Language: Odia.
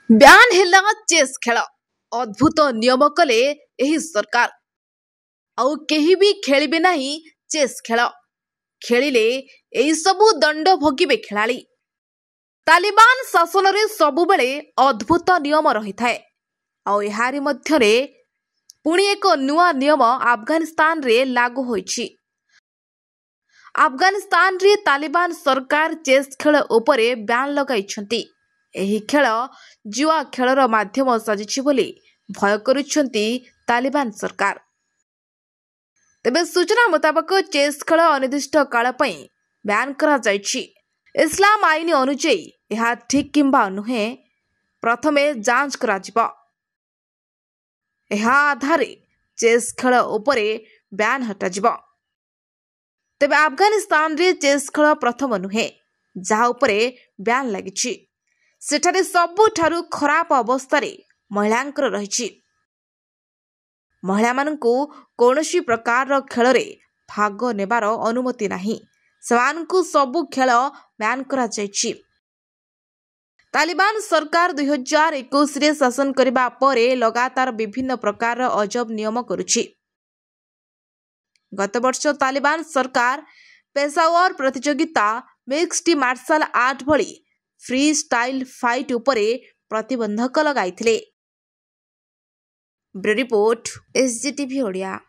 ବ୍ୟାନ୍ ହେଲା ଚେସ୍ ଖେଳ। ଅଦ୍ଭୁତ ନିୟମ କଲେ ଏହି ସରକାର। ଆଉ କେହି ବି ଖେଳିବେ ନାହିଁ ଚେସ୍ ଖେଳ। ଖେଳିଲେ ଏହି ସବୁ ଦଣ୍ଡ ଭୋଗିବେ ଖେଳାଳି। ତାଲିବାନ ଶାସନରେ ସବୁବେଳେ ଅଦ୍ଭୁତ ନିୟମ ରହିଥାଏ। ଆଉ ଏହାରି ମଧ୍ୟରେ ପୁଣି ଏକ ନୂଆ ନିୟମ ଆଫଗାନିସ୍ତାନରେ ଲାଗୁ ହୋଇଛି। ଆଫଗାନିସ୍ତାନରେ ତାଲିବାନ ସରକାର ଚେସ୍ ଖେଳ ଉପରେ ବ୍ୟାନ୍ ଲଗାଇଛନ୍ତି। ଏହି ଖେଳ ଜୁଆ ଖେଳର ମାଧ୍ୟମ ସାଜିଛି ବୋଲି ଭୟ କରୁଛନ୍ତି ତାଲିବାନ ସରକାର। ତେବେ ସୂଚନା ମୁତାବକ ଚେସ୍ ଖେଳ ଅନିର୍ଦ୍ଦିଷ୍ଟ କାଳ ପାଇଁ ବ୍ୟାନ୍ କରାଯାଇଛି। ଇସଲାମ ଆଇନ ଅନୁଯାୟୀ ଏହା ଠିକ୍ କିମ୍ବା ନୁହେଁ ପ୍ରଥମେ ଯାଞ୍ଚ କରାଯିବ। ଏହା ଆଧାରରେ ଚେସ୍ ଖେଳ ଉପରେ ବ୍ୟାନ୍ ହଟାଯିବ। ତେବେ ଆଫଗାନିସ୍ତାନରେ ଚେସ୍ ଖେଳ ପ୍ରଥମ ନୁହେଁ ଯାହା ଉପରେ ବ୍ୟାନ୍ ଲାଗିଛି। ସେଠାରେ ସବୁଠାରୁ ଖରାପ ଅବସ୍ଥାରେ ମହିଳାଙ୍କର ରହିଛି। ମହିଳାମାନଙ୍କୁ କୌଣସି ପ୍ରକାରର ଖେଳରେ ଭାଗ ନେବାର ଅନୁମତି ନାହିଁ। ସେମାନଙ୍କୁ ସବୁ ଖେଳ ବ୍ୟାନ୍ କରାଯାଇଛି। ତାଲିବାନ ସରକାର 2021ରେ ଶାସନ କରିବା ପରେ ଲଗାତାର ବିଭିନ୍ନ ପ୍ରକାରର ଅଜବ ନିୟମ କରୁଛି। ଗତ ବର୍ଷ ତାଲିବାନ ସରକାର ପେଶାୱର ପ୍ରତିଯୋଗିତା, ମିକ୍ସଡ ମାର୍ଶାଲ ଆର୍ଟ ଭଳି ଫ୍ରି ଷ୍ଟାଇଲ ଫାଇଟ୍ ଉପରେ ପ୍ରତିବନ୍ଧକ ଲଗାଇଥିଲେ। Bureau report, SGTV Odia.